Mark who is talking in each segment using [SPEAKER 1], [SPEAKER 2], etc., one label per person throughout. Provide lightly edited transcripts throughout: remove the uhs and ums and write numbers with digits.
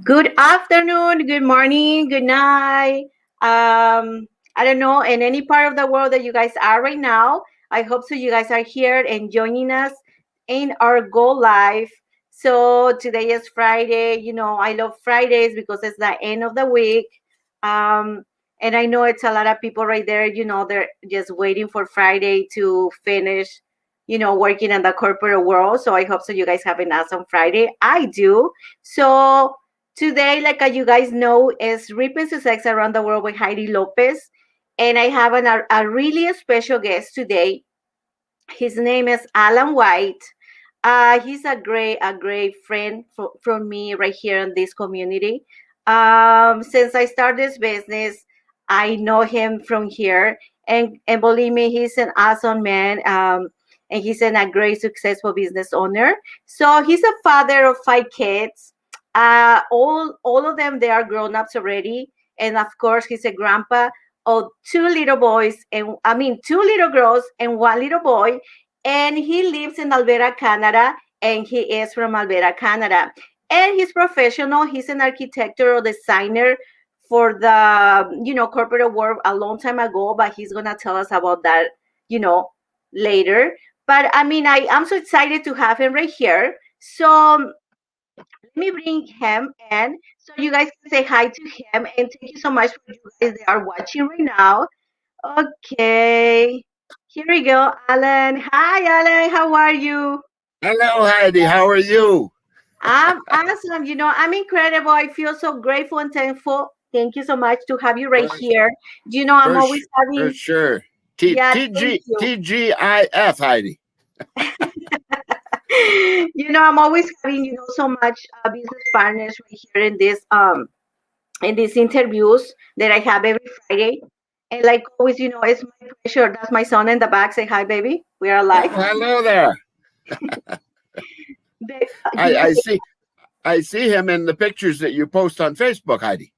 [SPEAKER 1] Good afternoon, good morning, good night. I don't know, in any part of the world that you guys are right now. I hope so you guys are here and joining us in our Go Live. So today is Friday. I love Fridays because it's the end of the week. Um, and I know it's a lot of people right there, they're just waiting for Friday to finish, working in the corporate world. So I hope so you guys have an awesome Friday. I do. So today, like you guys know, is Ripping Sussex Around the World with Heidi Lopez. And I have a really special guest today. His name is Alan White. He's a great friend from me right here in this community. Since I started this business, I know him from here. And believe me, he's an awesome man. And he's a great, successful business owner. So he's a father of 5 kids. All of them, they are grown ups already. And of course, he's a grandpa of 2 little boys, and I mean 2 little girls and 1 little boy. And he lives in Alberta, Canada, and he is from Alberta, Canada. And he's professional. He's an architectural designer for the corporate world a long time ago, but he's gonna tell us about that you know later. But I mean, I'm so excited to have him right here. So let me bring him in so you guys can say hi to him. And thank you so much for you guys that are watching right now. Okay, here we go, Alan. Hi, Alan. How are you?
[SPEAKER 2] Hello, Heidi. How are you?
[SPEAKER 1] I'm awesome. I'm incredible. I feel so grateful and thankful. Thank you so much to have you right
[SPEAKER 2] For,
[SPEAKER 1] here. I'm
[SPEAKER 2] for,
[SPEAKER 1] always
[SPEAKER 2] sh- for
[SPEAKER 1] having,
[SPEAKER 2] sure.
[SPEAKER 1] yeah, thank you.
[SPEAKER 2] TGIF, Heidi.
[SPEAKER 1] I'm always having, so much business partners right here in these interviews that I have every Friday. And like always, it's my pleasure. That's my son in the back. Say hi, baby. We are
[SPEAKER 2] Oh,
[SPEAKER 1] alive.
[SPEAKER 2] hello there. I,
[SPEAKER 1] Yes,
[SPEAKER 2] I see. I see him in the pictures that you post on Facebook, Heidi.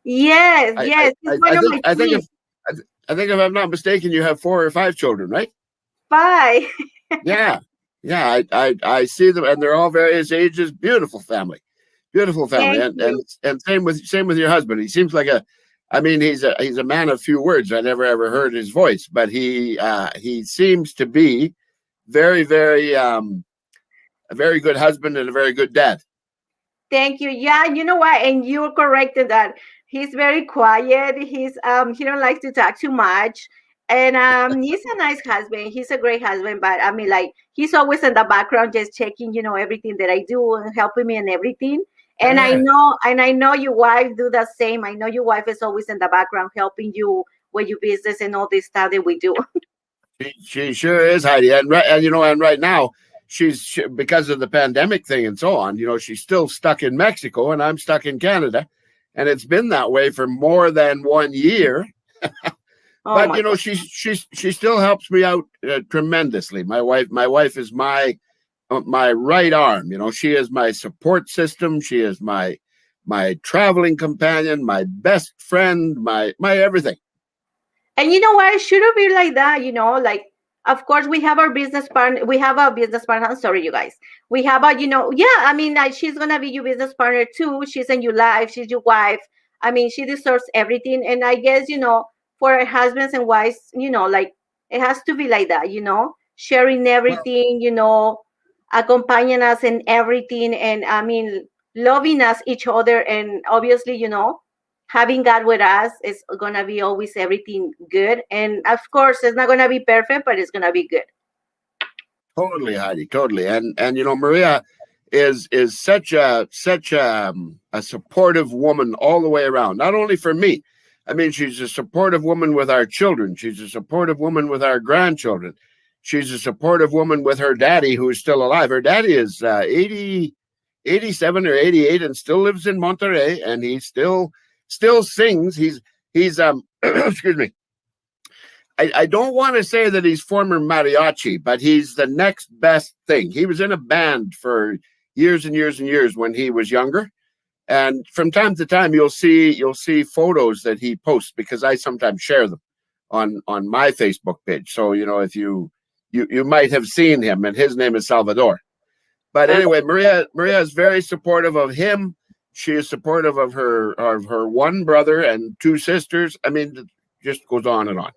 [SPEAKER 1] yes,
[SPEAKER 2] I, I,
[SPEAKER 1] yes. He's
[SPEAKER 2] I
[SPEAKER 1] one
[SPEAKER 2] I
[SPEAKER 1] of
[SPEAKER 2] think
[SPEAKER 1] my
[SPEAKER 2] I think
[SPEAKER 1] twins.
[SPEAKER 2] if I think if I'm not mistaken, you have 4 or 5 children, right?
[SPEAKER 1] Bye.
[SPEAKER 2] Yeah, yeah. I see them, and they're all various ages. Beautiful family,
[SPEAKER 1] Thank
[SPEAKER 2] and
[SPEAKER 1] you.
[SPEAKER 2] and and same with your husband. He seems like a, I mean, he's a man of few words. I never ever heard his voice, but he seems to be very a very good husband and a very good dad.
[SPEAKER 1] Thank you. Yeah, you know what? And you're correct in that he's very quiet. He don't like to talk too much. And he's a nice husband. He's a great husband, but I mean, like, he's always in the background just checking, everything that I do and helping me and everything.
[SPEAKER 2] Yeah,
[SPEAKER 1] And I know your wife do the same. I know your wife is always in the background helping you with your business and all this stuff that we do.
[SPEAKER 2] she sure is, Heidi, and right now because of the pandemic thing and so on. She's still stuck in Mexico, and I'm stuck in Canada, and it's been that way for more than 1 year.
[SPEAKER 1] Oh
[SPEAKER 2] But
[SPEAKER 1] my God.
[SPEAKER 2] she still helps me out tremendously. My wife is my right arm. She is my support system. She is my traveling companion, my best friend, my everything.
[SPEAKER 1] And you know what? It shouldn't be like that, like, of course we have our business partner. We have a business partner. I'm sorry, you guys. We have yeah, I mean, like, she's gonna be your business partner too. She's in your life. She's your wife. I mean, she deserves everything. And I guess, for our husbands and wives, like, it has to be like that, sharing
[SPEAKER 2] Well,
[SPEAKER 1] everything, accompanying us in everything. And I mean, loving us each other. And obviously, having God with us is gonna be always everything good. And of course, it's not gonna be perfect, but it's gonna be good.
[SPEAKER 2] totally, Heidi, totally. And Maria is such a supportive woman all the way around. Not only for me. I mean, she's a supportive woman with our children. She's a supportive woman with our grandchildren. She's a supportive woman with her daddy, who is still alive. Her daddy is 87 or 88 and still lives in Monterrey, and he still sings. He's excuse me. I don't want to say that he's former mariachi, but he's the next best thing. He was in a band for years and years and years when he was younger. And from time to time, you'll see photos that he posts, because I sometimes share them on my Facebook page. So if you might have seen him, and his name is Salvador. But
[SPEAKER 1] Uh,
[SPEAKER 2] anyway, Maria is very supportive of him She is supportive of her one brother and two sisters. I mean, it just goes on and on.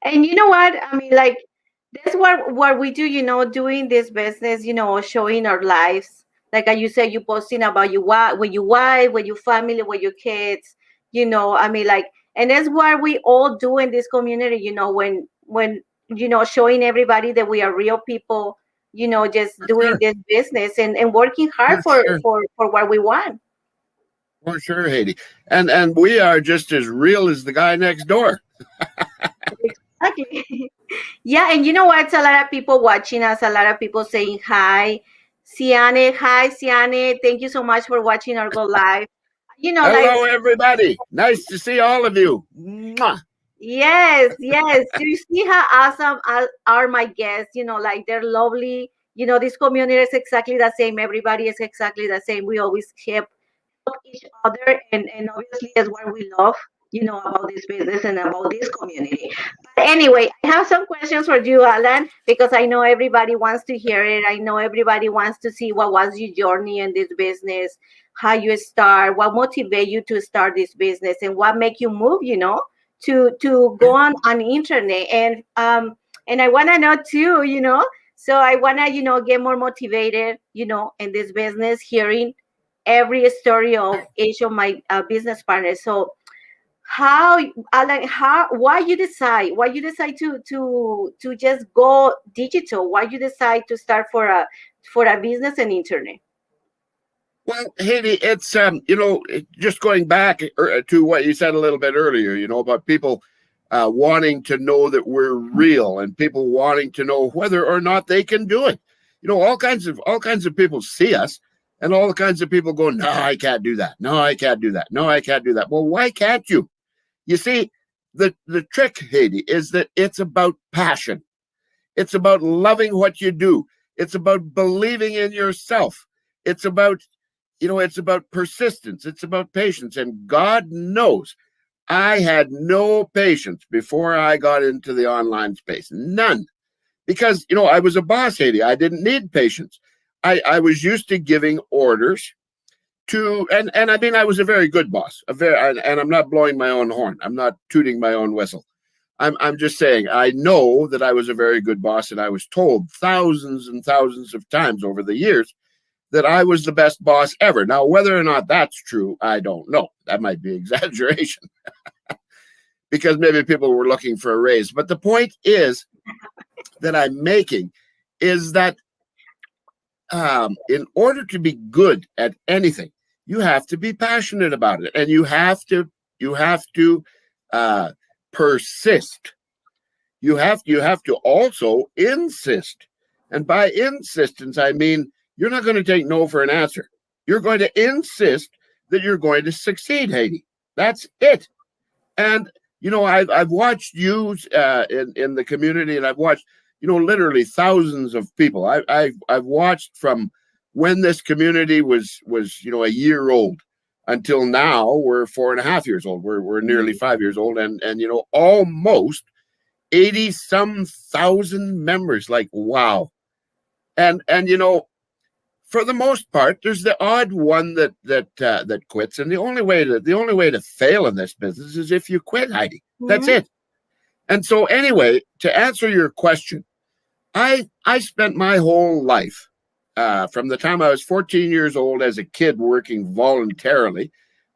[SPEAKER 1] And you know what? I mean, like, that's what we do, doing this business, showing our lives. Like you said, you posting about with your wife, with your family, with your kids, I mean, like, and that's what we all do in this community, when showing everybody that we are real people, just
[SPEAKER 2] For
[SPEAKER 1] doing
[SPEAKER 2] sure.
[SPEAKER 1] this business and working hard
[SPEAKER 2] For
[SPEAKER 1] for
[SPEAKER 2] sure.
[SPEAKER 1] what we want.
[SPEAKER 2] For sure, Haydee. And we are just as real as the guy next door.
[SPEAKER 1] Exactly. Yeah, and you know what? It's a lot of people watching us, a lot of people saying hi. Siane, hi, Siane. Thank you so much for watching our go live. Like,
[SPEAKER 2] Hello, everybody. Nice to see all of you. Mwah.
[SPEAKER 1] yes, yes. Do you see how awesome are my guests? Like, they're lovely. This community is exactly the same. Everybody is exactly the same. We always help each other, and obviously that's what we love, about this business and about this community. But anyway, I have some questions for you, Alan, because I know everybody wants to hear it. I know everybody wants to see what was your journey in this business, how you start, what motivate you to start this business, and what make you move, to go on internet. And I want to know too, so I want to, get more motivated, in this business, hearing every story of each of my business partners. So how, Alan, why you decide to just go digital? Why you decide to start for a business and internet?
[SPEAKER 2] Well, Haydee, it's just going back to what you said a little bit earlier, about people wanting to know that we're real, and people wanting to know whether or not they can do it. All kinds of people see us, and all kinds of people go, "No, I can't do that. No, I can't do that. No, I can't do that." Well, why can't you? You see, the trick, Haydee, is that it's about passion. It's about loving what you do. It's about believing in yourself. It's about it's about persistence. It's about patience. And God knows I had no patience before I got into the online space. None. Because, I was a boss, Haydee. I didn't need patience. I was used to giving orders to, and I mean, I was a very good boss. And I'm not blowing my own horn. I'm not tooting my own whistle. I'm just saying, I know that I was a very good boss, and I was told thousands and thousands of times over the years that I was the best boss ever. Now, whether or not that's true, I don't know. That might be exaggeration because maybe people were looking for a raise. But the point is that I'm making is that in order to be good at anything, you have to be passionate about it, and you have to persist. You have to also insist, and by insistence, I mean you're not going to take no for an answer. You're going to insist that you're going to succeed, Haydee. That's it. And I've watched you in the community, and I've watched literally thousands of people. I've watched from when this community was a year old until now. We're 4.5 years old. We're nearly 5 years old, and almost 80 some thousand members. Like, wow. And for the most part, there's the odd one that quits, and the only way to fail in this business is if you quit, Heidi. That's it. And so, anyway, to answer your question, I spent my whole life, from the time I was 14 years old as a kid, working voluntarily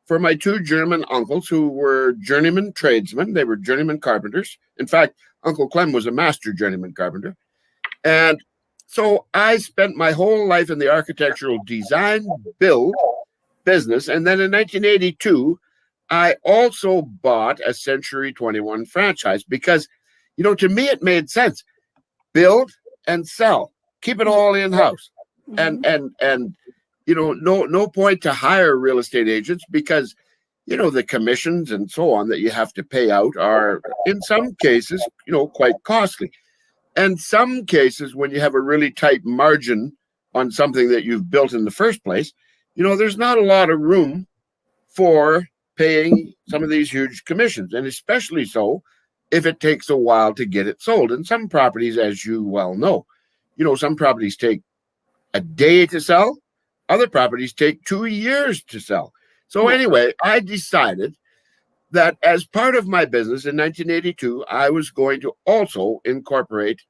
[SPEAKER 2] for my two German uncles who were journeyman tradesmen. They were journeyman carpenters. In fact, Uncle Clem was a master journeyman carpenter. And so I spent my whole life in the architectural design build business. And then in 1982, I also bought a Century 21 franchise because, to me, it made sense. Build and sell. Keep it all in-house. And no point to hire real estate agents because, the commissions and so on that you have to pay out are, in some cases, quite costly. And some cases, when you have a really tight margin on something that you've built in the first place, there's not a lot of room for paying some of these huge commissions, and especially so if it takes a while to get it sold. And some properties, as you well know, some properties take a day to sell, Other properties take 2 years to sell. So
[SPEAKER 1] Yeah.
[SPEAKER 2] anyway, I decided that as part of my business in 1982, I was going to also incorporate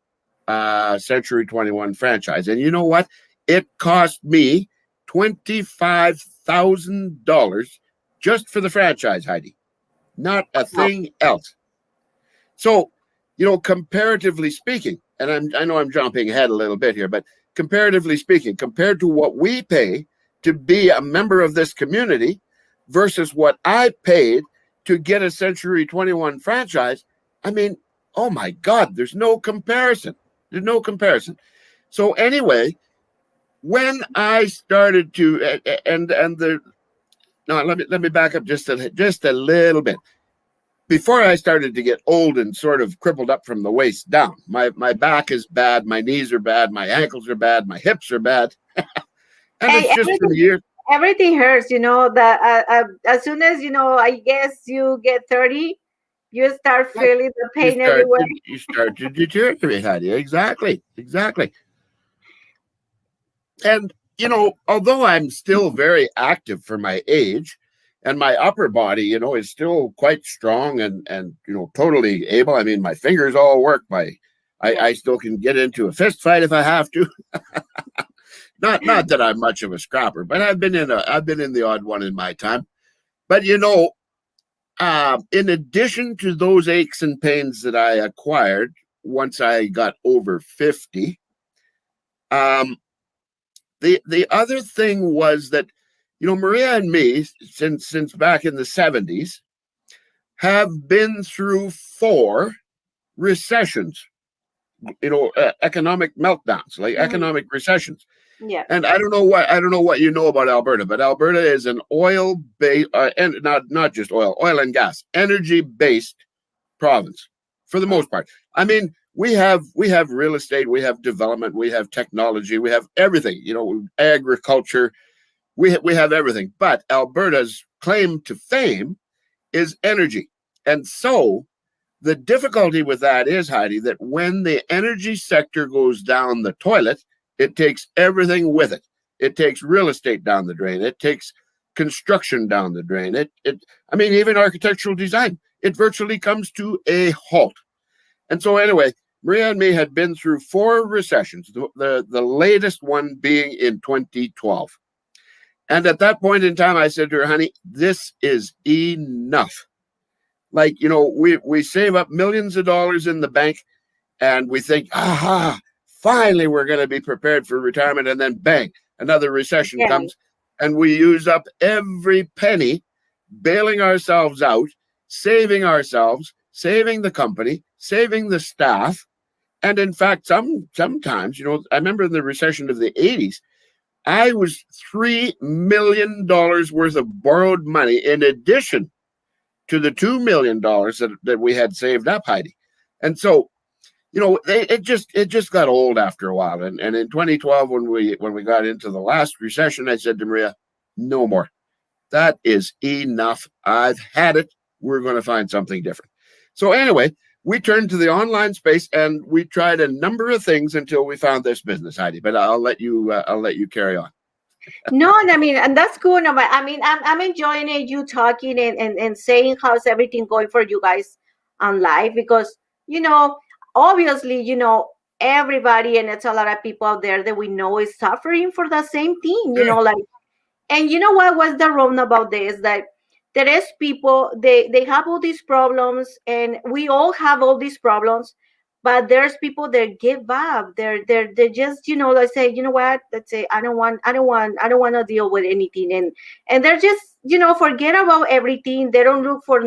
[SPEAKER 2] Century 21 franchise. And you know what? It cost me $25,000 just for the franchise, Heidi. Not a thing else. So, comparatively speaking, and I know I'm jumping ahead a little bit here, but comparatively speaking, compared to what we pay to be a member of this community versus what I paid to get a Century 21 franchise, I mean, oh my God, there's no comparison. There's no comparison. So anyway, when I started to, let me back up just a little bit. Before I started to get old and sort of crippled up from the waist down, my back is bad, my knees are bad, my ankles are bad, my hips are bad, and it's just for the years.
[SPEAKER 1] Everything hurts, that as soon as I guess you get 30, you start feeling the pain everywhere.
[SPEAKER 2] You start to deteriorate, Heidi. Exactly. And although I'm still very active for my age, and my upper body, is still quite strong and totally able. I mean, my fingers all work. I still can get into a fist fight if I have to. Not that I'm much of a scrapper, but I've been in the odd one in my time. But in addition to those aches and pains that I acquired once I got over 50, the other thing was that Maria and me, since back in the 70s, have been through 4 recessions, economic meltdowns, like economic recessions.
[SPEAKER 1] Yeah.
[SPEAKER 2] And I don't know what you know about Alberta, but Alberta is an oil-based, and not just oil and gas, energy-based province for the most part. I mean, we have real estate, we have development, we have technology, we have everything. Agriculture, we have everything. But Alberta's claim to fame is energy, and so the difficulty with that is, Heidi, that when the energy sector goes down the toilet, it takes everything with it. It takes real estate down the drain. It takes construction down the drain. I mean, even architectural design, it virtually comes to a halt. And so anyway, Maria and me had been through 4 recessions, the latest one being in 2012. And at that point in time, I said to her, honey, this is enough. Like, we save up millions of dollars in the bank and we think, finally, we're going to be prepared for retirement. And then bang, another recession comes and we use up every penny, bailing ourselves out, saving ourselves, saving the company, saving the staff. And in fact, sometimes, I remember in the recession of the 80s, I was $3 million worth of borrowed money in addition to the $2 million that we had saved up, Heidi. And so, it just got old after a while. And in 2012, when we got into the last recession, I said to Maria, no more. That is enough. I've had it. We're going to find something different. So anyway, we turned to the online space and we tried a number of things until we found this business, Heidi. But I'll let you carry on.
[SPEAKER 1] No, I mean, and that's cool. No, I mean, I'm enjoying it. You talking and saying how's everything going for you guys on live, because obviously everybody, and it's a lot of people out there that we know is suffering for the same thing. Like, and what's the wrong about this? That there is people, they have all these problems, and we all have all these problems. But there's people that give up. They're just, they say, what? Let's say, I don't want to deal with anything. And they're just, forget about everything. They don't look for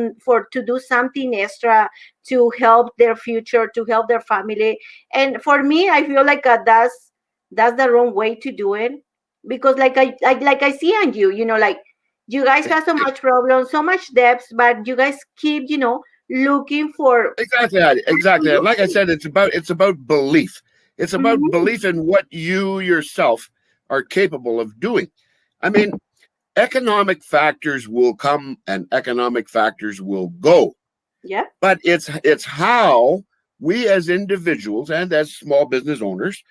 [SPEAKER 1] to do something extra to help their future, to help their family. And for me, I feel like that's the wrong way to do it. Because like I see on you, like you guys have so much problems, so much debts, but you guys keep, looking for
[SPEAKER 2] exactly. And like I said, it's about belief. It's about belief in what you yourself are capable of doing. I mean, economic factors will come and economic factors will go.
[SPEAKER 1] Yeah.
[SPEAKER 2] But it's how we as individuals and as small business owners,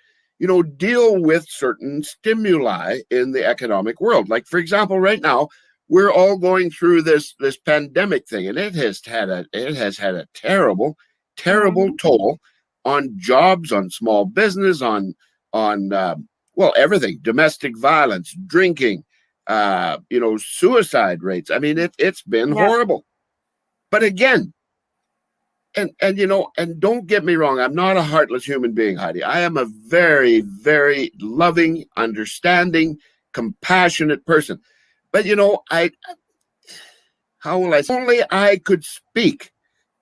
[SPEAKER 2] deal with certain stimuli in the economic world. Like, for example, right now, we're all going through this pandemic thing, and it has had a terrible toll on jobs, on small business, on well, everything: domestic violence, drinking, suicide rates. I mean, it's been horrible. But again, and don't get me wrong, I'm not a heartless human being, Heidi. I am a very, very loving, understanding, compassionate person. But how will I say? Only I could speak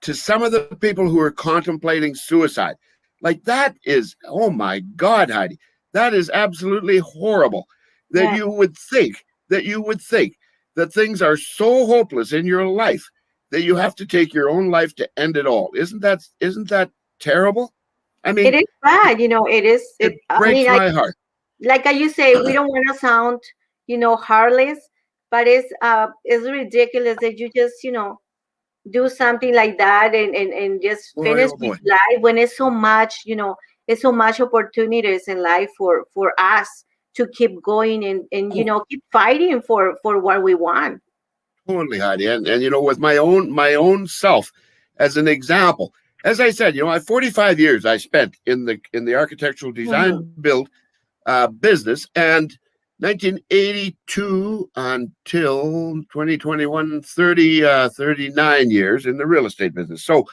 [SPEAKER 2] to some of the people who are contemplating suicide. Like, that is, oh my God, Heidi, that is absolutely horrible. That you would think that things are so hopeless in your life that you have to take your own life to end it all. Isn't that terrible? I mean,
[SPEAKER 1] it is bad. It is.
[SPEAKER 2] It breaks my heart.
[SPEAKER 1] Like you say, we don't want to sound, heartless, but it's ridiculous that you just, do something like that and just finish with life when it's so much, it's so much opportunities in life for us to keep going and keep fighting for what we want.
[SPEAKER 2] Totally, Heidi. And with my own self as an example, as I said, 45 years I spent in the architectural design build business, and 1982 until 2021, 39 years in the real estate business. So,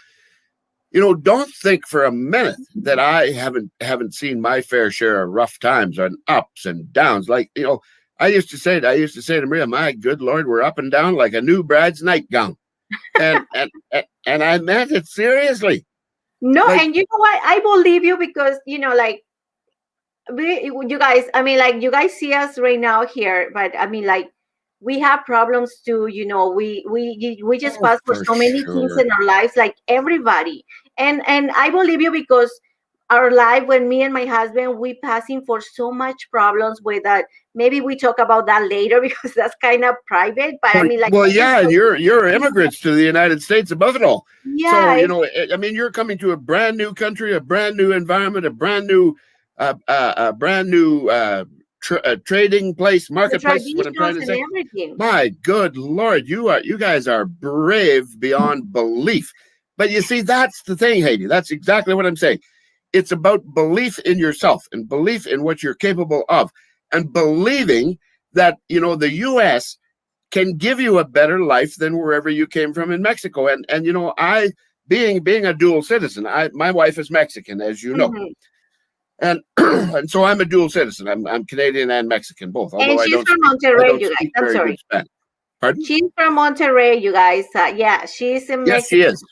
[SPEAKER 2] don't think for a minute that I haven't seen my fair share of rough times and ups and downs. Like, I used to say to Maria, my good Lord, we're up and down like a new bride's nightgown. And I meant it seriously.
[SPEAKER 1] No, and you know what? I believe you because, you guys, I mean, like, you guys see us right now here, but I mean, like, we have problems too, we just pass for so many things in our lives, like everybody. And I believe you because our life, when me and my husband, we passing for so much problems with that. Maybe we talk about that later because that's kind of private. But I mean, like,
[SPEAKER 2] well, yeah, and you're immigrants to the United States above it all.
[SPEAKER 1] Yeah.
[SPEAKER 2] So I mean, you're coming to a brand new country, a brand new environment, a brand new trading place, marketplace. Is what I'm trying to say.
[SPEAKER 1] Everything.
[SPEAKER 2] My good Lord, you guys are brave beyond belief. But you see, that's the thing, Haydee. That's exactly what I'm saying. It's about belief in yourself and belief in what you're capable of, and believing that the U.S. can give you a better life than wherever you came from in Mexico. And I, being a dual citizen, my wife is Mexican, as you know. And and so I'm a dual citizen. I'm Canadian and Mexican both.
[SPEAKER 1] Although and she's from Monterrey, you guys. I'm sorry.
[SPEAKER 2] Pardon?
[SPEAKER 1] She's from Monterrey, you guys. Yeah, she's in Mexico.
[SPEAKER 2] Yes, she is.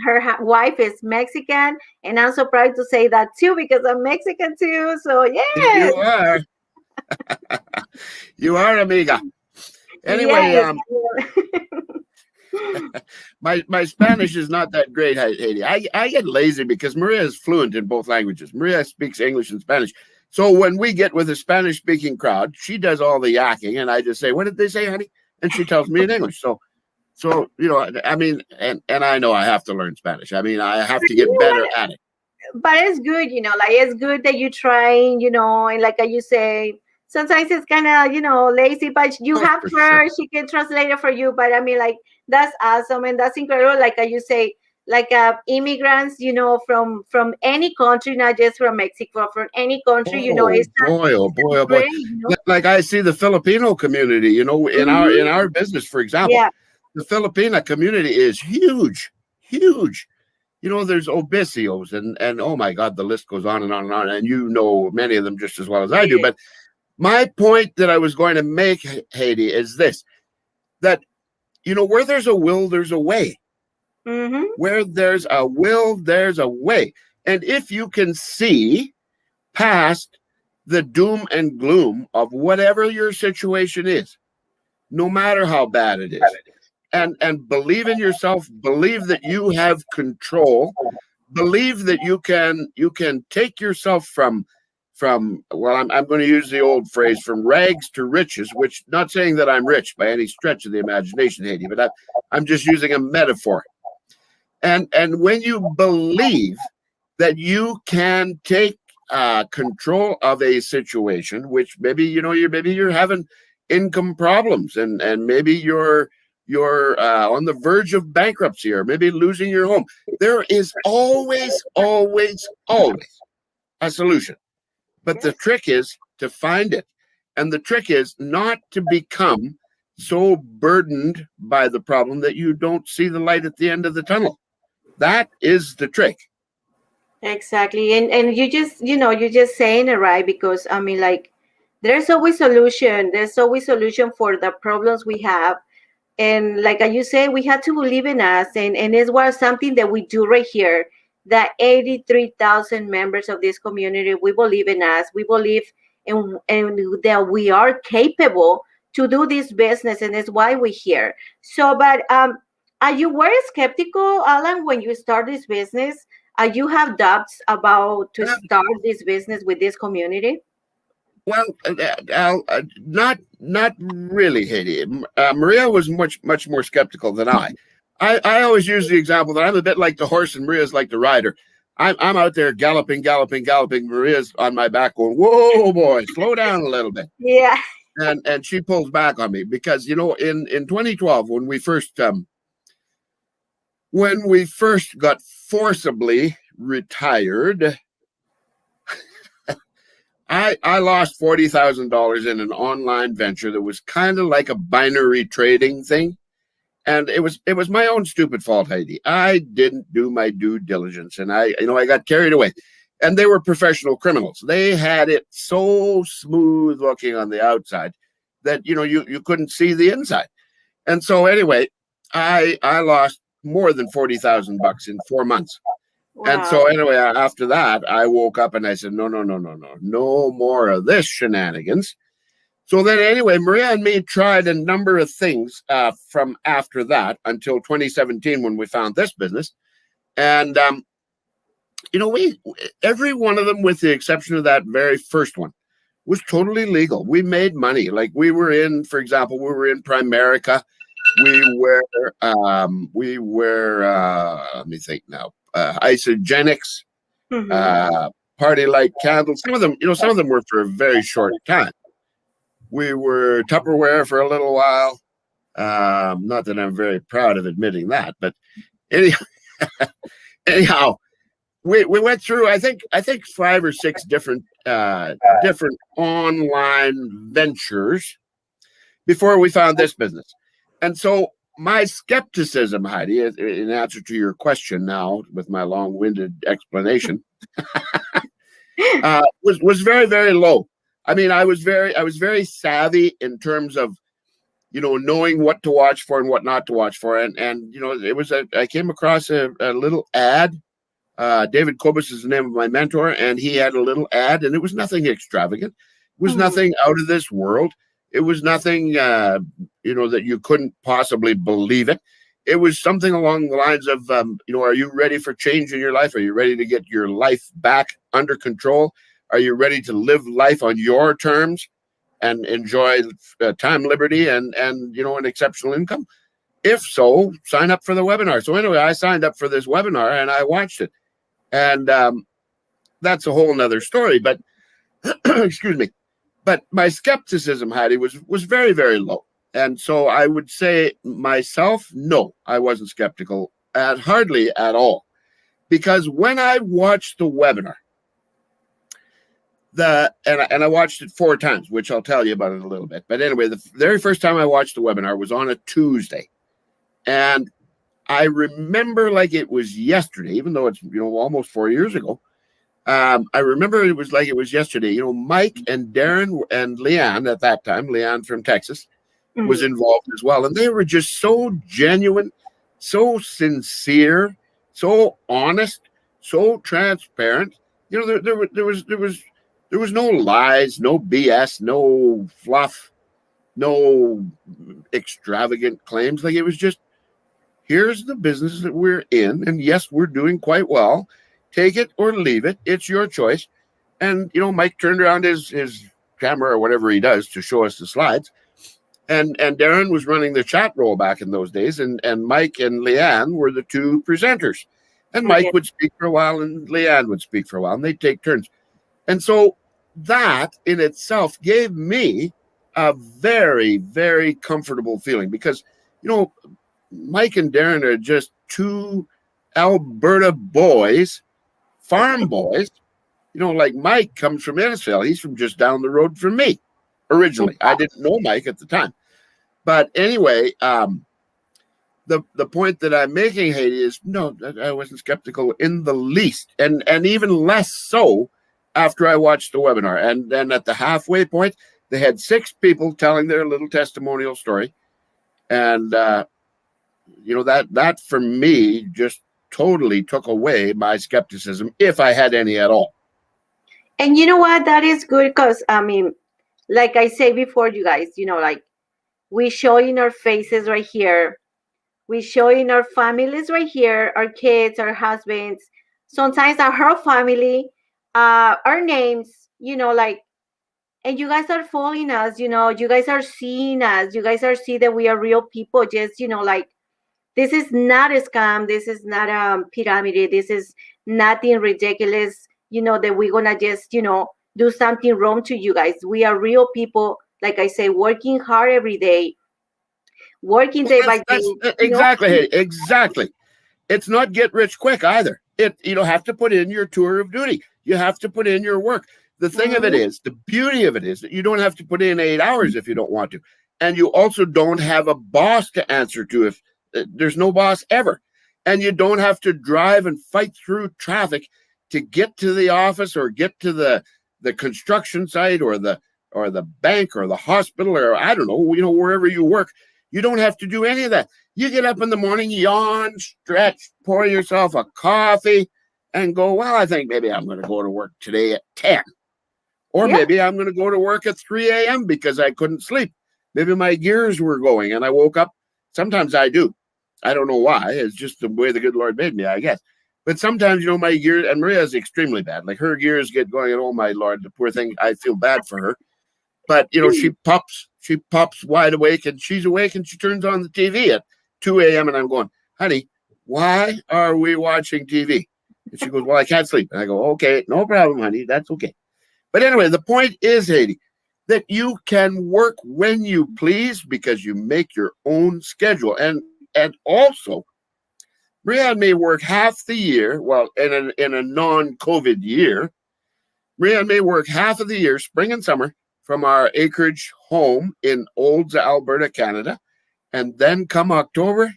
[SPEAKER 1] Her wife is Mexican, and I'm so proud to say that too because I'm Mexican too. So yeah,
[SPEAKER 2] you are. You are, amiga. Anyway, my Spanish is not that great, Haydee. I get lazy because Maria is fluent in both languages. Maria speaks English and Spanish. So when we get with a Spanish-speaking crowd, she does all the yakking, and I just say, "What did they say, honey?" And she tells me in English. So I mean, and I know I have to learn Spanish. I mean, I have to get better at it.
[SPEAKER 1] But it's good, like it's good that you trying, and like you say, sometimes it's kind of, lazy, but you have her, sure. She can translate it for you. But I mean, like, that's awesome and that's incredible. Like you say, like immigrants, from any country, not just from Mexico, from any country, it's
[SPEAKER 2] boy. Like I see the Filipino community, in our business, for example.
[SPEAKER 1] Yeah.
[SPEAKER 2] The Filipina community is huge. There's Obisios and oh my God, the list goes on and on and on. And many of them just as well as I do. But my point that I was going to make, Haydee, is this: that, where there's a will, there's a way.
[SPEAKER 1] Mm-hmm.
[SPEAKER 2] Where there's a will, there's a way. And if you can see past the doom and gloom of whatever your situation is, no matter how bad it is, and believe in yourself, believe that you have control, believe that you can take yourself from well, I'm going to use the old phrase, from rags to riches, which, not saying that I'm rich by any stretch of the imagination, Haydee, but I'm just using a metaphor. And when you believe that you can take control of a situation, which maybe you're having income problems, and maybe you're on the verge of bankruptcy, or maybe losing your home. There is always a solution, but the trick is to find it, and the trick is not to become so burdened by the problem that you don't see the light at the end of the tunnel. That is the trick.
[SPEAKER 1] Exactly. And you're just saying it right, because I mean, like, there's always solution. There's always solution for the problems we have. And like you say, we have to believe in us, and it's what something that we do right here. That 83,000 members of this community, we believe in us. We believe in that we are capable to do this business, and it's why we're here. So, but are you were skeptical, Alan, when you start this business? You have doubts about to start this business with this community?
[SPEAKER 2] Well, not really, Haydee. Maria was much more skeptical than I. I always use the example that I'm a bit like the horse and Maria's like the rider. I'm out there galloping. Maria's on my back going, "Whoa, boy, slow down a little bit."
[SPEAKER 1] Yeah.
[SPEAKER 2] And she pulls back on me because, in 2012, when we first got forcibly retired, I lost $40,000 in an online venture that was kind of like a binary trading thing. And it was my own stupid fault, Haydee. I didn't do my due diligence, and I got carried away. And they were professional criminals. They had it so smooth looking on the outside that you couldn't see the inside. And so anyway, I lost more than $40,000 in 4 months. Wow. And so anyway, after that, I woke up and I said, no more of this shenanigans. So then anyway, Maria and me tried a number of things from after that until 2017 when we found this business. And, every one of them, with the exception of that very first one, was totally legal. We made money. Like for example, we were in Primerica. We were let me think now, 𝐀𝐥𝐻𝐿, Party Light Candles. Some of them were for a very short time. We were Tupperware for a little while. Not that I'm very proud of admitting that, but anyhow, we went through I think 5 or 6 different online ventures before we found this business. And so my skepticism, Haydee, in answer to your question now with my long-winded explanation, was very, very low. I mean, I was very savvy in terms of, knowing what to watch for and what not to watch for. And I came across a little ad. David Kobus is the name of my mentor, and he had a little ad, and it was nothing extravagant. It was nothing out of this world. It was nothing, that you couldn't possibly believe it. It was something along the lines of, are you ready for change in your life? Are you ready to get your life back under control? Are you ready to live life on your terms and enjoy time, liberty, and an exceptional income? If so, sign up for the webinar. So anyway, I signed up for this webinar and I watched it. And that's a whole nother story. But excuse me. But my skepticism, Haydee, was very, very low. And so I would say myself, no, I wasn't skeptical hardly at all. Because when I watched the webinar, and I watched it 4 times, which I'll tell you about in a little bit. But anyway, the very first time I watched the webinar was on a Tuesday. And I remember like it was yesterday, even though it's, almost 4 years ago. I remember it was like it was yesterday. Mike and Darren and Leanne at that time, Leanne from Texas, was involved as well. And they were just so genuine, so sincere, so honest, so transparent. There was no lies, no BS, no fluff, no extravagant claims. Like it was just, here's the business that we're in. And yes, we're doing quite well. Take it or leave it. It's your choice. And, Mike turned around his camera or whatever he does to show us the slides. And Darren was running the chat roll back in those days. And Mike and Leanne were the 2 presenters. And Mike would speak for a while and Leanne would speak for a while. And they'd take turns. And so that in itself gave me a very, very comfortable feeling because, you know, Mike and Darren are just two Alberta boys, farm boys. You know, like Mike comes from Innisfail. He's from just down the road from me originally. I didn't know Mike at the time. But anyway, the point that I'm making, Haydee, is no, I wasn't skeptical in the least, and even less so after I watched the webinar. And then at the halfway point, they had 6 people telling their little testimonial story, and you know, that for me just totally took away my skepticism, if I had any at all.
[SPEAKER 1] And you know what? That is good because, I mean, like I say before, you guys, you know, like we show in our faces right here. We show in our families right here, our kids, our husbands, sometimes our whole family, our names, you know, like, and you guys are following us, you know, you guys are seeing us, you guys are seeing that we are real people, just, you know, like, this is not a scam, this is not a pyramid, this is nothing ridiculous, you know, that we're gonna just, you know, do something wrong to you guys. We are real people, like I say, working hard every day, working day by day.
[SPEAKER 2] That's exactly, Haydee, exactly. It's not get rich quick either. You don't have to put in your tour of duty. You have to put in your work. The thing of it is, the beauty of it is that you don't have to put in 8 hours if you don't want to. And you also don't have a boss to answer to if there's no boss ever. And you don't have to drive and fight through traffic to get to the office or get to the construction site or the bank or the hospital or I don't know, you know, wherever you work. You don't have to do any of that. You get up in the morning, yawn, stretch, pour yourself a coffee, and go, well, I think maybe I'm going to go to work today at 10. Or maybe I'm going to go to work at 3 a.m. because I couldn't sleep. Maybe my gears were going and I woke up. Sometimes I do. I don't know why. It's just the way the good Lord made me, I guess. But sometimes, you know, my gears, and Maria's extremely bad. Like her gears get going, and oh my Lord, the poor thing, I feel bad for her. But, you know, she pops wide awake, and she's awake, and she turns on the TV at 2 a.m. And I'm going, honey, why are we watching TV? And she goes, well, I can't sleep. And I go, okay, no problem, honey. That's okay. But anyway, the point is, Haydee, that you can work when you please because you make your own schedule. And also, Brianne may work half the year, well, in a non-COVID year. Brianne may work half of the year, spring and summer, from our acreage home in Olds, Alberta, Canada. And then come October,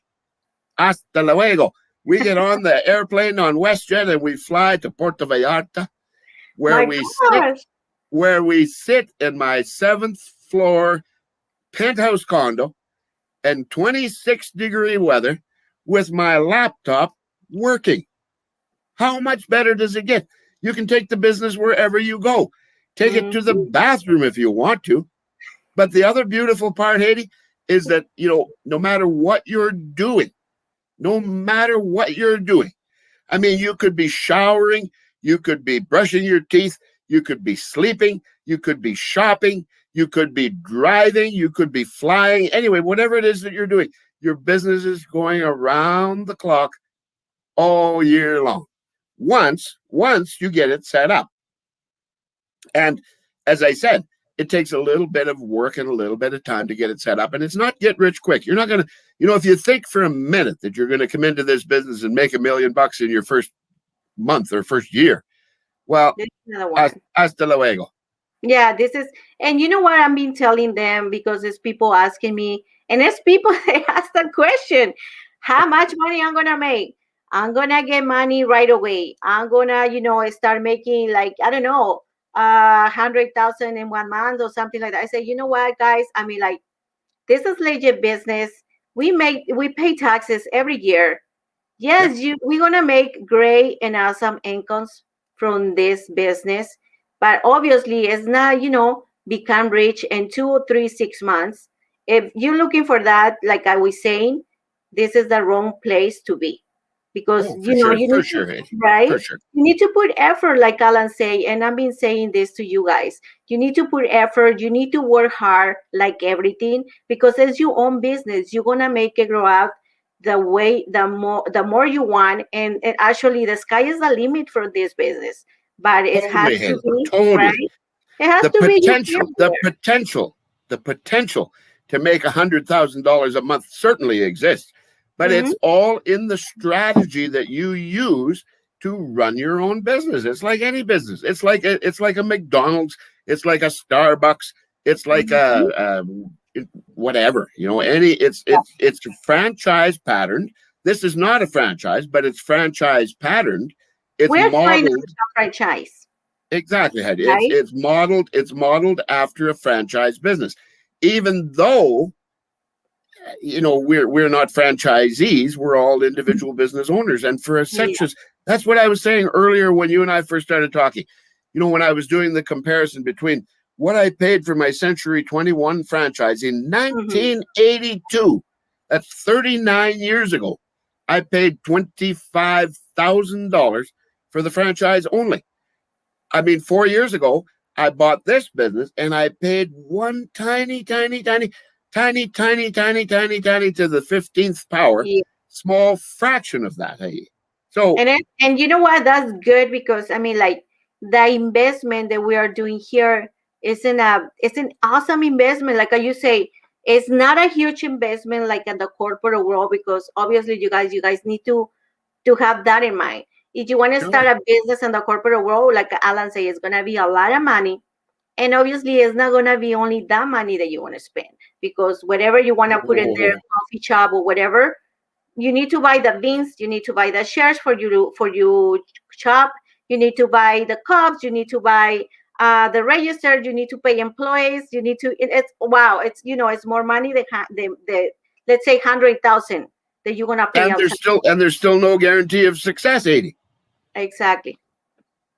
[SPEAKER 2] hasta luego. We get on the airplane on WestJet and we fly to Puerto Vallarta, where we sit in my 7th floor penthouse condo in 26-degree weather with my laptop working. How much better does it get? You can take the business wherever you go. Take it to the bathroom if you want to. But the other beautiful part, Haydee, is that, you know, no matter what you're doing, I mean, you could be showering, you could be brushing your teeth, you could be sleeping, you could be shopping, you could be driving, you could be flying. Anyway, whatever it is that you're doing, your business is going around the clock all year long. Once you get it set up. And as I said, it takes a little bit of work and a little bit of time to get it set up. And it's not get rich quick. You're not going to, you know, if you think for a minute that you're going to come into this business and make $1 million in your first month or first year, well, hasta luego.
[SPEAKER 1] Yeah, this is, and you know what I've been telling them, because it's people asking me, and it's people, they ask the question, how much money I'm going to make? I'm going to get money right away. I'm going to, you know, start making like, I don't know, 100,000 in 1 month or something like that. I say, you know what, guys? I mean, like, this is legit business. We pay taxes every year. Yes, we're gonna make great and awesome incomes from this business, but obviously it's not, you know, become rich in 2, 3, 6 months. If you're looking for that, like I was saying, this is the wrong place to be. Because you know, you need to, right? You need to put effort, like Alan say, and I've been saying this to you guys. You need to put effort. You need to work hard, like everything, because it's your own business. You're gonna make it grow out the more you want, and actually the sky is the limit for this business. but it has
[SPEAKER 2] Totally,
[SPEAKER 1] to
[SPEAKER 2] Hazel.
[SPEAKER 1] be right.
[SPEAKER 2] Totally.
[SPEAKER 1] It has
[SPEAKER 2] The
[SPEAKER 1] to be you
[SPEAKER 2] potential, the
[SPEAKER 1] there.
[SPEAKER 2] potential, the potential to make $100,000 a month certainly exists, but
[SPEAKER 1] Mhm.
[SPEAKER 2] it's all in the strategy that you use to run your own business. It's like any business. It's like a McDonald's. It's like a Starbucks. It's like
[SPEAKER 1] Mhm.
[SPEAKER 2] a whatever, any. It's a franchise pattern. This is not a franchise, but it's franchise patterned. It's
[SPEAKER 1] We're trying to
[SPEAKER 2] modeled.
[SPEAKER 1] become franchise,
[SPEAKER 2] Exactly, Heidi. It's
[SPEAKER 1] right?
[SPEAKER 2] it's modeled it's modeled after a franchise business. Even though we're not franchisees, we're all individual business owners. And for
[SPEAKER 1] Yeah.
[SPEAKER 2] such as that's what I was saying earlier when you and I first started talking. When I was doing the comparison between what I paid for my Century 21 franchise in
[SPEAKER 1] Mhm.
[SPEAKER 2] 1982, that's 39 years ago. I paid $25,000 for the franchise only. I mean, 4 years ago, I bought this business and I paid one tiny, tiny, tiny, tiny, tiny, tiny, tiny, tiny to the 15th power,
[SPEAKER 1] Yeah.
[SPEAKER 2] small fraction of that. Hey, so
[SPEAKER 1] And you know what? That's good because I mean, like the investment that we are doing here it's an awesome investment. Like you say, it's not a huge investment like in the corporate world because obviously you guys need to have that in mind. If you want to start
[SPEAKER 2] sure.
[SPEAKER 1] a business in the corporate world, like Alan said, it's gonna be a lot of money. And obviously it's not gonna be only that money that you want to spend because whatever you want to put in there,
[SPEAKER 2] Oh,
[SPEAKER 1] coffee shop or whatever, you need to buy the beans, you need to buy the shares for you shop, you need to buy the cups, you need to buy the register, you need to pay employees, you need to it's wow, it's more money than the let's say 100,000 that you're gonna pay
[SPEAKER 2] and
[SPEAKER 1] outside.
[SPEAKER 2] there's still no guarantee of success, 80.
[SPEAKER 1] Exactly.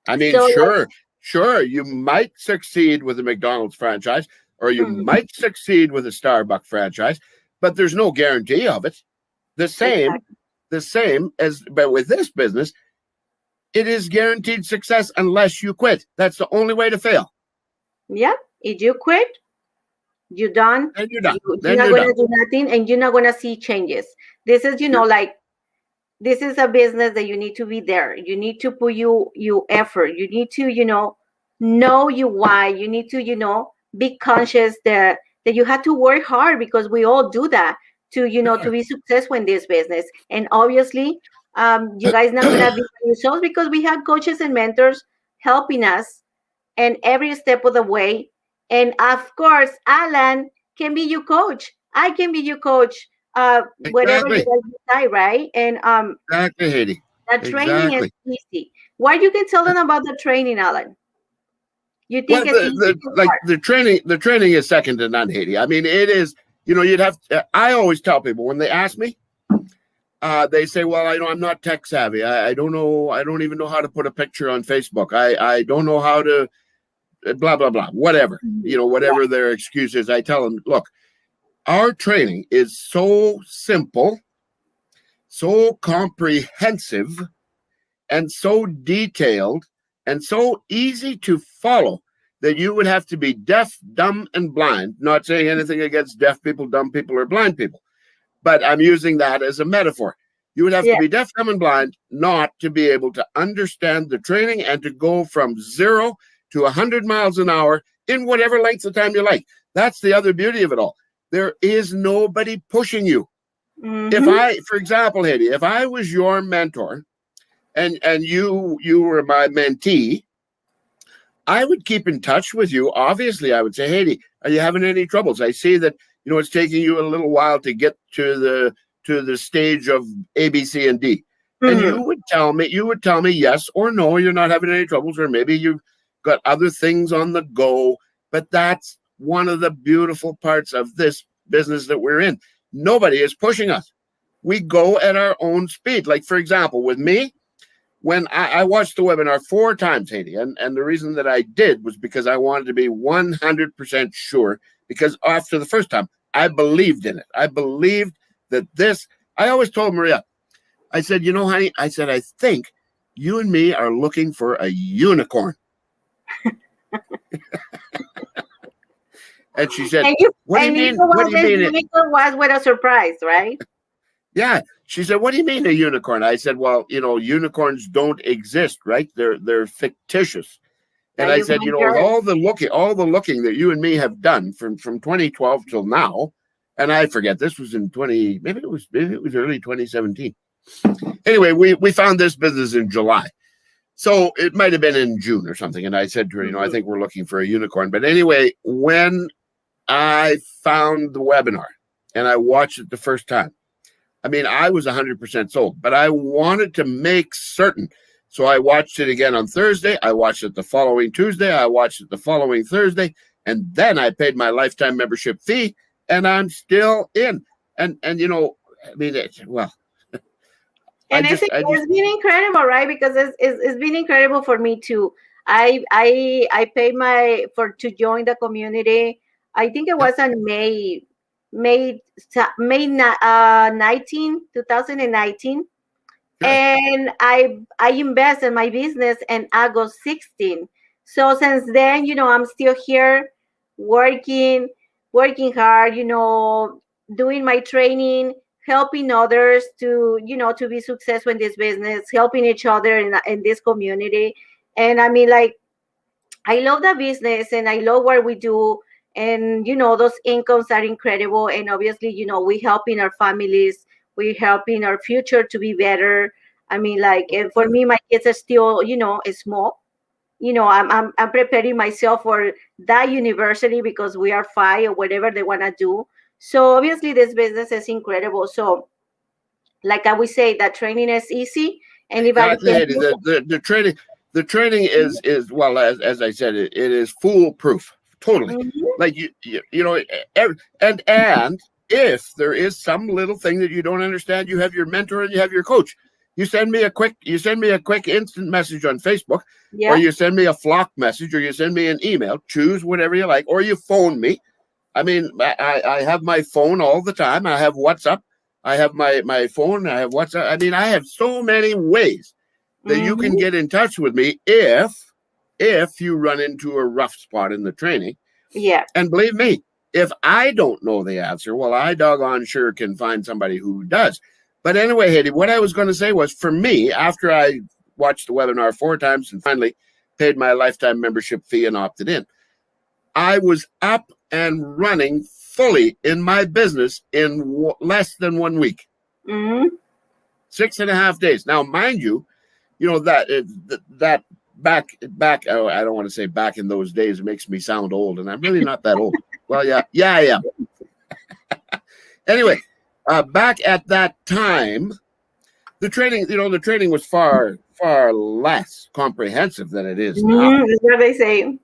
[SPEAKER 2] I mean,
[SPEAKER 1] So like,
[SPEAKER 2] sure, you might succeed with a McDonald's franchise, or you
[SPEAKER 1] mhm,
[SPEAKER 2] might succeed with a Starbucks franchise, but there's no guarantee of it. The same,
[SPEAKER 1] exactly.
[SPEAKER 2] the same as, but with this business, it is guaranteed success unless you quit. That's the only way to fail.
[SPEAKER 1] Yeah, if you quit, you're done.
[SPEAKER 2] Then you're done.
[SPEAKER 1] You're
[SPEAKER 2] Then
[SPEAKER 1] not
[SPEAKER 2] you're
[SPEAKER 1] gonna
[SPEAKER 2] done.
[SPEAKER 1] do nothing, and you're not gonna see changes. This is
[SPEAKER 2] You're,
[SPEAKER 1] like this is a business that you need to be there. You need to put you effort. You need to know you why. You need to be conscious that you have to work hard because we all do that to
[SPEAKER 2] sure.
[SPEAKER 1] be successful in this business. And obviously, you guys not gonna be by yourselves because we have coaches and mentors helping us and every step of the way. And of course, Alan can be your coach. I can be your coach. Whatever you
[SPEAKER 2] Exactly.
[SPEAKER 1] guys decide, right? And
[SPEAKER 2] Exactly, Haiti.
[SPEAKER 1] the training is
[SPEAKER 2] Exactly.
[SPEAKER 1] easy. What you can tell them about the training, Alan? You think
[SPEAKER 2] Well,
[SPEAKER 1] it's easy to start?
[SPEAKER 2] the training is second to none, Haiti. I mean, it is. You'd have. I always tell people when they ask me, they say, "Well, I'm not tech savvy. I don't know. I don't even know how to put a picture on Facebook. I don't know how to blah blah blah. Whatever.
[SPEAKER 1] Mhm.
[SPEAKER 2] Whatever their excuse is." I tell them, "Look, our training is so simple, so comprehensive, and so detailed, and so easy to follow that you would have to be deaf, dumb, and blind. Not saying anything against deaf people, dumb people, or blind people, but I'm using that as a metaphor. You would have to
[SPEAKER 1] Yeah.
[SPEAKER 2] be deaf, dumb, and blind not to be able to understand the training and to go from 0 to 100 miles an hour in whatever length of time you like. That's the other beauty of it all. There is nobody pushing you. If
[SPEAKER 1] Mm-hmm.
[SPEAKER 2] I, for example, Haiti, if I was your mentor and you were my mentee, I would keep in touch with you. Obviously, I would say, "Hey, are you having any troubles? I see that it's taking you a little while to get to the stage of A, B, C, and D." And
[SPEAKER 1] Mm-hmm.
[SPEAKER 2] you would tell me yes or no, you're not having any troubles, or maybe you've got other things on the go. But that's one of the beautiful parts of this business that we're in. Nobody is pushing us. We go at our own speed. Like, for example, with me, when I watched the webinar 4 times, Haiti, and the reason that I did was because I wanted to be 100% sure, because after the first time, I believed in it. I believed that I always told Maria, I said, honey, I said, I think you and me are looking for a unicorn. And she said,
[SPEAKER 1] And you
[SPEAKER 2] what do you
[SPEAKER 1] and you
[SPEAKER 2] mean?
[SPEAKER 1] know
[SPEAKER 2] What
[SPEAKER 1] what?
[SPEAKER 2] do you
[SPEAKER 1] This
[SPEAKER 2] mean?
[SPEAKER 1] unicorn was with a surprise, right?
[SPEAKER 2] Yeah. She said, what do you mean a unicorn? I said, well, unicorns don't exist, right? They're fictitious. And
[SPEAKER 1] That
[SPEAKER 2] I
[SPEAKER 1] you
[SPEAKER 2] said,
[SPEAKER 1] can
[SPEAKER 2] with
[SPEAKER 1] hear.
[SPEAKER 2] all the looking that you and me have done from 2012 till now, and I forget, this was in maybe it was early 2017. Anyway, we found this business in July. So it might have been in June or something. And I said to her, I think we're looking for a unicorn. But anyway, when I found the webinar and I watched it the first time, I mean, I was 100% sold, but I wanted to make certain. So I watched it again on Thursday. I watched it the following Tuesday. I watched it the following Thursday. And then I paid my lifetime membership fee, and I'm still in. And I mean,
[SPEAKER 1] And it's been incredible, right? Because it's been incredible for me too. I paid to join the community. I think it was on May 19, 2019. And I invest in my business in August 16. So since then, I'm still here working, working hard, doing my training, helping others to be successful in this business, helping each other in this community. And I mean, like, I love the business and I love what we do. And, those incomes are incredible. And obviously, we helping our families, we helping our future to be better. I mean, like, and for me, my kids are still, small. I'm preparing myself for that university because we are 5 or whatever they want to do. So obviously, this business is incredible. So, like I would say, that training is easy. And if I
[SPEAKER 2] the training is well, as I said, it is foolproof, totally. Like and if there is some little thing that you don't understand, you have your mentor and you have your coach. You send me a quick instant message on Facebook, or you send me a flock message, or you send me an email. Choose whatever you like, or you phone me. I mean, I have my phone all the time. I have WhatsApp. I have my phone. I have WhatsApp. I mean, I have so many ways that you can get in touch with me if you run into a rough spot in the training.
[SPEAKER 1] Yeah.
[SPEAKER 2] And believe me, if I don't know the answer, well, I doggone sure can find somebody who does. But anyway, Haydee, what I was going to say was, for me, after I watched the webinar 4 times and finally paid my lifetime membership fee and opted in, I was up and running fully in my business in less than 1 week. 6.5 days. Now, mind you, that back. Oh, I don't want to say back in those days. It makes me sound old, and I'm really not that old. Well, yeah, I am. Anyway, back at that time, the training was far less comprehensive than it is now.
[SPEAKER 1] That's what they say.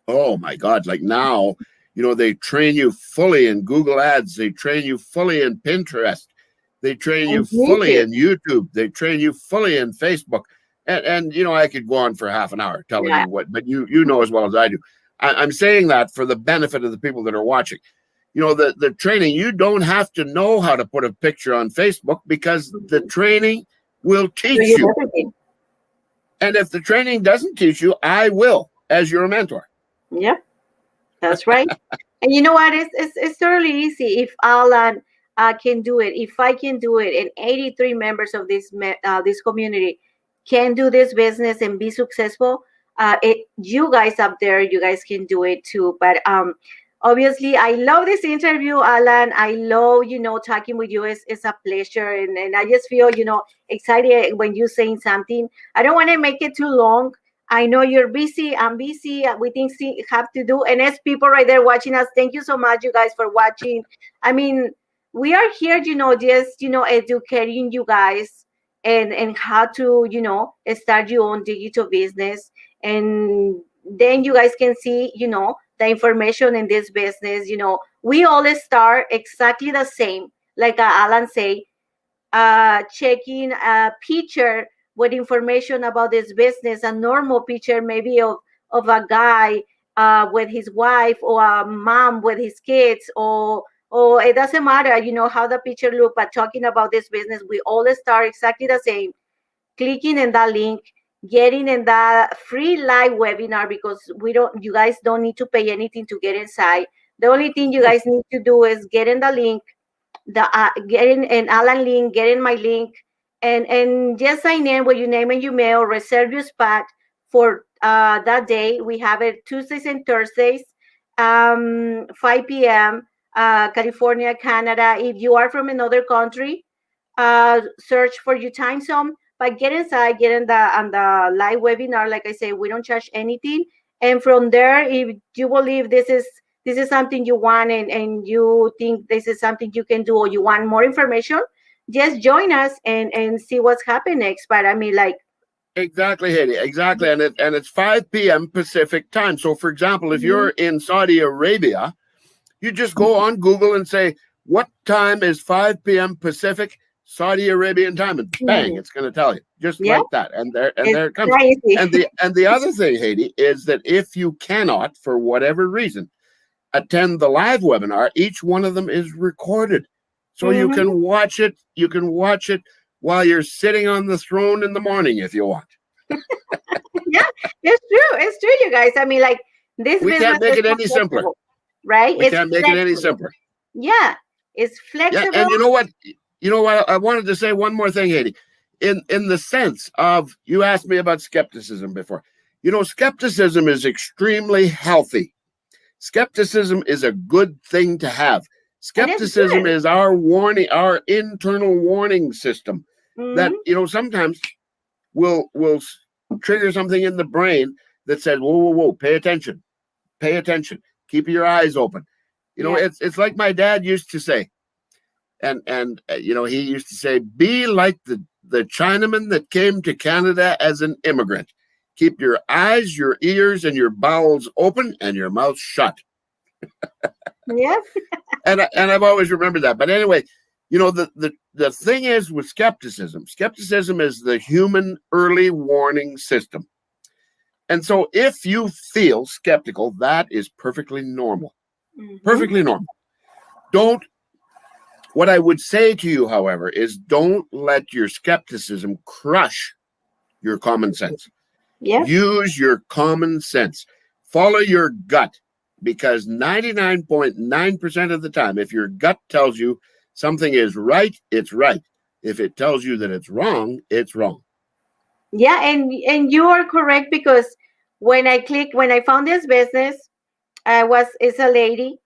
[SPEAKER 2] Oh my God! Like now, they train you fully in Google Ads. They train you fully in Pinterest. They train you fully in YouTube. They train you fully in Facebook. And I could go on for half an hour telling you what, but you know as well as I do. I'm saying that for the benefit of the people that are watching. The training, you don't have to know how to put a picture on Facebook, because the training will teach you. And if the training doesn't teach you, I will, as your mentor.
[SPEAKER 1] Yep, that's right. And you know what? It's totally easy. If Alan can do it, if I can do it, and 83 members of this community can do this business and be successful, you guys up there, you guys can do it too. But obviously, I love this interview, Alan. I love, talking with you. It's a pleasure. And I just feel, excited when you're saying something. I don't want to make it too long. I know you're busy. I'm busy. We things have to do. And as people right there watching us, thank you so much, you guys, for watching. I mean, we are here, just, educating you guys and how to, start your own digital business. And then you guys can see, the information in this business. We all start exactly the same, like Alan say, checking a picture with information about this business, a normal picture maybe of a guy with his wife, or a mom with his kids, or it doesn't matter, how the picture look, but talking about this business, we all start exactly the same, clicking in that link, getting in that free live webinar, because you guys don't need to pay anything to get inside. The only thing you guys need to do is get in the link, the getting an Alan link, getting my link, and just sign in with your name and your mail, reserve your spot for that day. We have it Tuesdays and Thursdays, 5 p.m. California, Canada. If you are from another country, search for your time zone. But get inside, get in the on the live webinar. Like I say, we don't charge anything. And from there, if you believe this is something you want, and you think this is something you can do, or you want more information, just join us and see what's happening next. But I mean, like,
[SPEAKER 2] Exactly, Haiti. Exactly. And it's 5 p.m. Pacific time. So for example, if
[SPEAKER 1] mhm,
[SPEAKER 2] you're in Saudi Arabia, you just go on Google and say, what time is 5 p.m. Pacific Saudi Arabian time? And bang,
[SPEAKER 1] mhm.
[SPEAKER 2] it's going to tell you just
[SPEAKER 1] Yeah,
[SPEAKER 2] like that. And
[SPEAKER 1] it's
[SPEAKER 2] there it comes.
[SPEAKER 1] crazy.
[SPEAKER 2] And the other thing, Haiti, is that if you cannot, for whatever reason, attend the live webinar, each one of them is recorded. So you
[SPEAKER 1] Hmm.
[SPEAKER 2] can watch it. You can watch it while you're sitting on the throne in the morning if you want.
[SPEAKER 1] Yeah, it's true. It's true, you guys. I mean, like, this
[SPEAKER 2] We
[SPEAKER 1] business
[SPEAKER 2] can't make
[SPEAKER 1] is
[SPEAKER 2] it
[SPEAKER 1] so
[SPEAKER 2] any simpler.
[SPEAKER 1] flexible, right?
[SPEAKER 2] We
[SPEAKER 1] It's
[SPEAKER 2] can't make it any
[SPEAKER 1] flexible.
[SPEAKER 2] simpler.
[SPEAKER 1] Yeah, it's
[SPEAKER 2] Yeah,
[SPEAKER 1] flexible.
[SPEAKER 2] and you know what? You know what? I wanted to say one more thing, Haiti. In the sense of, you asked me about skepticism before. You know, skepticism is extremely healthy. Skepticism is a good thing to have.
[SPEAKER 1] And it's
[SPEAKER 2] Skepticism
[SPEAKER 1] good.
[SPEAKER 2] is our warning, our internal warning system that,
[SPEAKER 1] Hmm.
[SPEAKER 2] sometimes will trigger something in the brain that says, whoa, whoa, whoa, pay attention, keep your eyes open.
[SPEAKER 1] Yeah.
[SPEAKER 2] It's like my dad used to say, and he used to say, be like the Chinaman that came to Canada as an immigrant. Keep your eyes, your ears, and your bowels open and your mouth shut.
[SPEAKER 1] Yeah.
[SPEAKER 2] And I've always remembered that. But anyway, the thing is with skepticism. Skepticism is the human early warning system. And so if you feel skeptical, that is perfectly normal.
[SPEAKER 1] Hmm.
[SPEAKER 2] Perfectly normal. Don't What I would say to you, however, is don't let your skepticism crush your common sense.
[SPEAKER 1] Yeah.
[SPEAKER 2] Use your common sense. Follow your gut, because 99.9% of the time, if your gut tells you something is right, it's right. If it tells you that it's wrong, it's wrong.
[SPEAKER 1] Yeah, and you are correct, because when I found this business, it's a lady.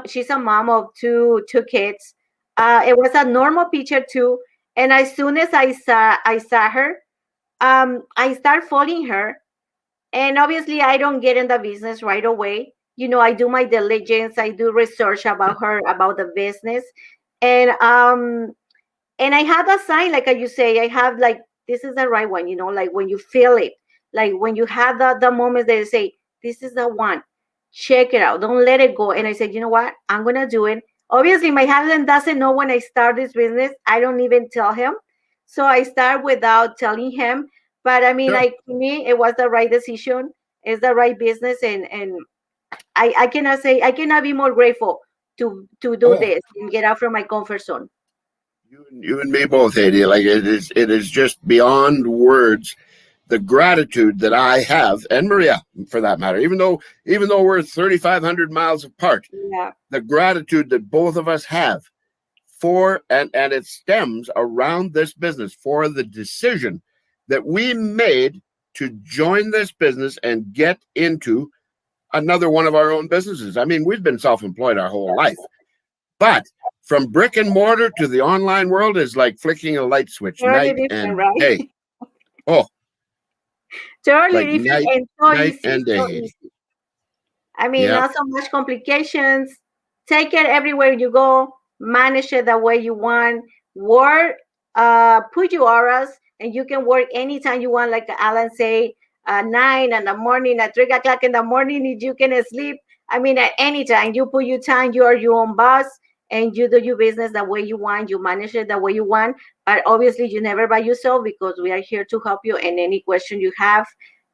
[SPEAKER 1] She's a mom of two kids. It was a normal picture too, and as soon as I saw her, I start following her, and obviously I don't get in the business right away. I do my diligence, I do research about her, about the business, and I have a sign, like you say, I have, like, this is the right one, like when you feel it, like when you have the moments that you say, this is the one, check it out, don't let it go. And I said, you know what, I'm gonna do it. Obviously my husband doesn't know when I start this business, I don't even tell him, so I start without telling him. But I mean,
[SPEAKER 2] Yeah.
[SPEAKER 1] like, to me it was the right decision, it's the right business, and I cannot say, I cannot be more grateful to do
[SPEAKER 2] Oh,
[SPEAKER 1] this and get out from my comfort zone.
[SPEAKER 2] you and me both, Haiti. Like, it is just beyond words the gratitude that I have, and Maria, for that matter, even though we're 3,500 miles apart,
[SPEAKER 1] Yeah.
[SPEAKER 2] the gratitude that both of us have for, and it stems around this business, for the decision that we made to join this business and get into another one of our own businesses. I mean, we've been self-employed our whole life, but from brick and mortar to the online world is like flicking a light switch,
[SPEAKER 1] Totally
[SPEAKER 2] night
[SPEAKER 1] different,
[SPEAKER 2] and
[SPEAKER 1] right?
[SPEAKER 2] day. Oh, like
[SPEAKER 1] Totally different,
[SPEAKER 2] night,
[SPEAKER 1] and so
[SPEAKER 2] night
[SPEAKER 1] easy,
[SPEAKER 2] and day,
[SPEAKER 1] so
[SPEAKER 2] Haiti.
[SPEAKER 1] easy. I mean,
[SPEAKER 2] Yeah.
[SPEAKER 1] not so much complications. Take it everywhere you go. Manage it the way you want. Work, put your hours, and you can work anytime you want. Like Alan say, 9 in the morning, at 3 o'clock in the morning, if you can sleep. I mean, at any time, you put your time. You are your own boss, and you do your business the way you want. You manage it the way you want. But obviously, you never by yourself, because we are here to help you in any question you have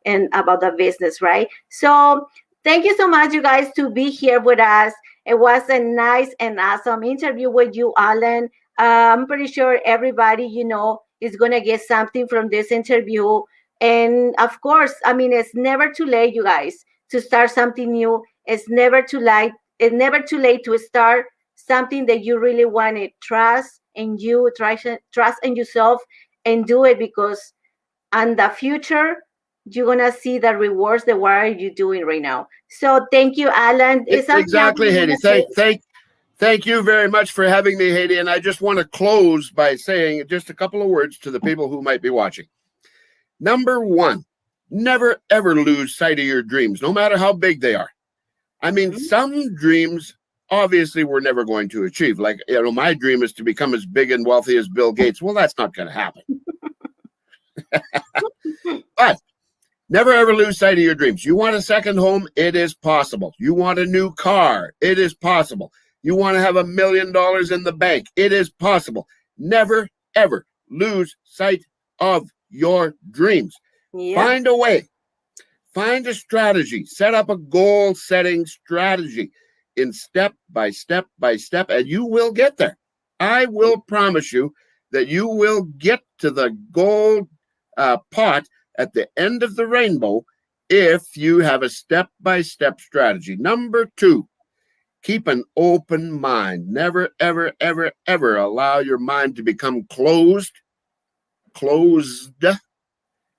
[SPEAKER 1] and about the business, right? So thank you so much, you guys, to be here with us. It was a nice and awesome interview with you, Alan. I'm pretty sure everybody, is going to get something from this interview. And of course, I mean, it's never too late, you guys, to start something new. It's never too late. It's never too late to start something that you really want to trust and you trust in yourself and do it, because in the future you're gonna see the rewards that what are you doing right now. So thank you, Alan. Is something else
[SPEAKER 2] Exactly,
[SPEAKER 1] you
[SPEAKER 2] Haydee.
[SPEAKER 1] want to say?
[SPEAKER 2] Thank you very much for having me, Haydee. And I just want to close by saying just a couple of words to the people who might be watching. Number one, never ever lose sight of your dreams, no matter how big they are. I mean, some dreams obviously we're never going to achieve. Like, my dream is to become as big and wealthy as Bill Gates. Well, that's not going to happen. But never ever lose sight of your dreams. You want a second home? It is possible. You want a new car? It is possible. You want to have $1 million in the bank? It is possible. Never ever lose sight of your dreams.
[SPEAKER 1] Yeah.
[SPEAKER 2] Find a way. Find a strategy. Set up a goal-setting strategy in step by step by step, and you will get there. I will promise you that you will get to the gold pot at the end of the rainbow if you have a step-by-step strategy. Number two, keep an open mind. Never, ever, ever, ever allow your mind to become closed.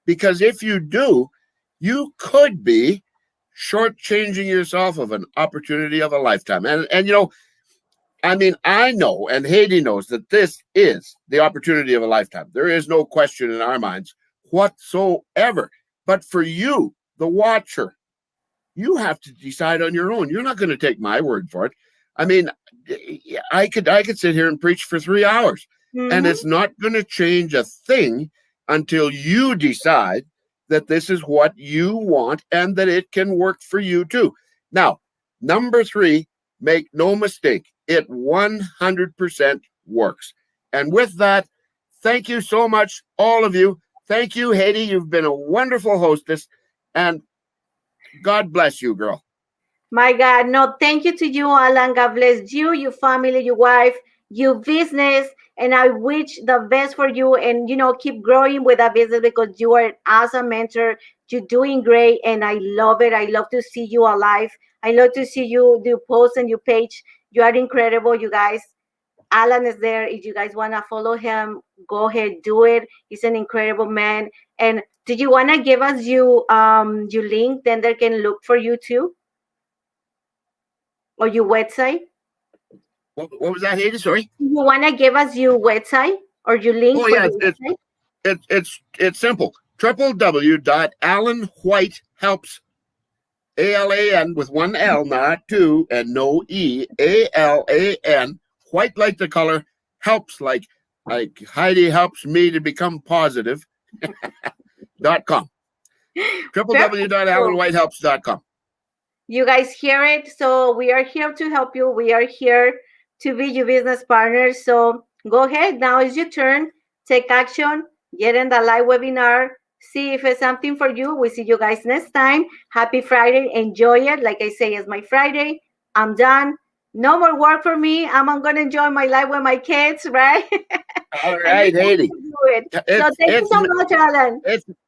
[SPEAKER 2] Because if you do, you could be shortchanging yourself of an opportunity of a lifetime. And I know, and Haydee knows, that this is the opportunity of a lifetime. There is no question in our minds whatsoever. But for you, the watcher, you have to decide on your own. You're not going to take my word for it. I mean, I could sit here and preach for 3 hours, and it's not going to change a thing until you decide that this is what you want and that it can work for you too. Now, number three, make no mistake, it 100% works. And with that, thank you so much, all of you. Thank you, Haydee. You've been a wonderful hostess, and God bless you, girl.
[SPEAKER 1] My God, no, thank you to you, Alan. God bless you, your family, your wife, your business, and I wish the best for you. And keep growing with that business, because you are an awesome mentor. You're doing great, and I love it. I love to see you alive. I love to see you do posts on your page. You are incredible, you guys. Alan is there. If you guys want to follow him, go ahead, do it. He's an incredible man. And do you want to give us your link? Then they can look for you too, or your website.
[SPEAKER 2] What was that, Haydee? Sorry.
[SPEAKER 1] You want to give us your website or your link?
[SPEAKER 2] Oh, yeah, it's simple. www.alanwhitehelps, ALAN with one L, not two, and no E, ALAN, white like the color, helps like Heidi helps me to become positive. .com. www.alanwhitehelps.com.
[SPEAKER 1] You guys hear it? So we are here to help you. We are here to be your business partners. So go ahead. Now is your turn. Take action. Get in the live webinar. See if it's something for you. We see you guys next time. Happy Friday. Enjoy it. Like I say, it's my Friday. I'm done. No more work for me. I'm going to enjoy my life with my kids, right?
[SPEAKER 2] All right, Haydee.
[SPEAKER 1] So thank you so much, Alan.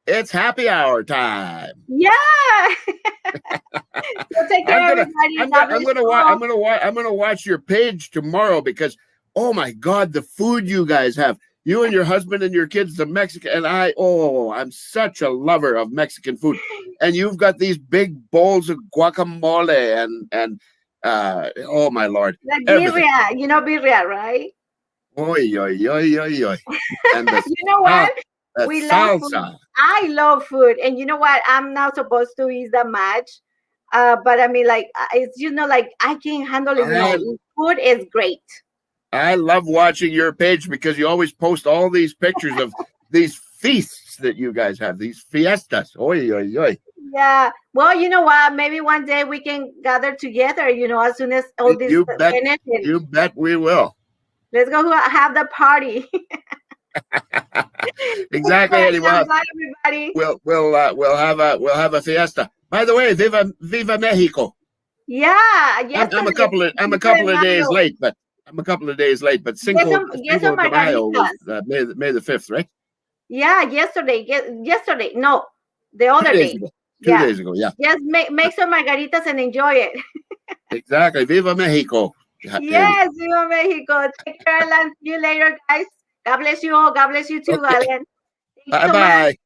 [SPEAKER 2] It's happy hour time.
[SPEAKER 1] Yeah. So take care, everybody.
[SPEAKER 2] I'm gonna watch your page tomorrow, because oh my God, the food you guys have. You and your husband and your kids, the Mexican, and I'm such a lover of Mexican food. And you've got these big bowls of guacamole and oh my Lord.
[SPEAKER 1] Like birria, birria, right?
[SPEAKER 2] Oy, oy, oy, oy, oy. And the,
[SPEAKER 1] you know what? We love
[SPEAKER 2] salsa.
[SPEAKER 1] food. I love food. And you know what? I'm not supposed to eat that much. But I mean, like, it's, like, I can handle it. Food is great.
[SPEAKER 2] I love watching your page, because you always post all these pictures of these feasts that you guys have, these fiestas. Oy, oy, oy.
[SPEAKER 1] Yeah. Well, you know what? Maybe one day we can gather together, as soon as all this
[SPEAKER 2] You bet we will.
[SPEAKER 1] Let's go have the party.
[SPEAKER 2] Exactly, Eddie.
[SPEAKER 1] Everybody.
[SPEAKER 2] We'll have a fiesta. By the way, Viva Mexico.
[SPEAKER 1] Yeah.
[SPEAKER 2] I'm a couple of days late, but Cinco de Mayo was May the 5th, right?
[SPEAKER 1] Yeah, yesterday. No, the other day.
[SPEAKER 2] 2 days ago, yeah.
[SPEAKER 1] Just make some margaritas and enjoy it.
[SPEAKER 2] Exactly. Viva Mexico.
[SPEAKER 1] Yes, viva Mexico. Take care, Alan. See you later, guys. God bless you all. God bless you too,
[SPEAKER 2] Okay.
[SPEAKER 1] Alan. Thank you
[SPEAKER 2] Bye
[SPEAKER 1] so much.
[SPEAKER 2] bye.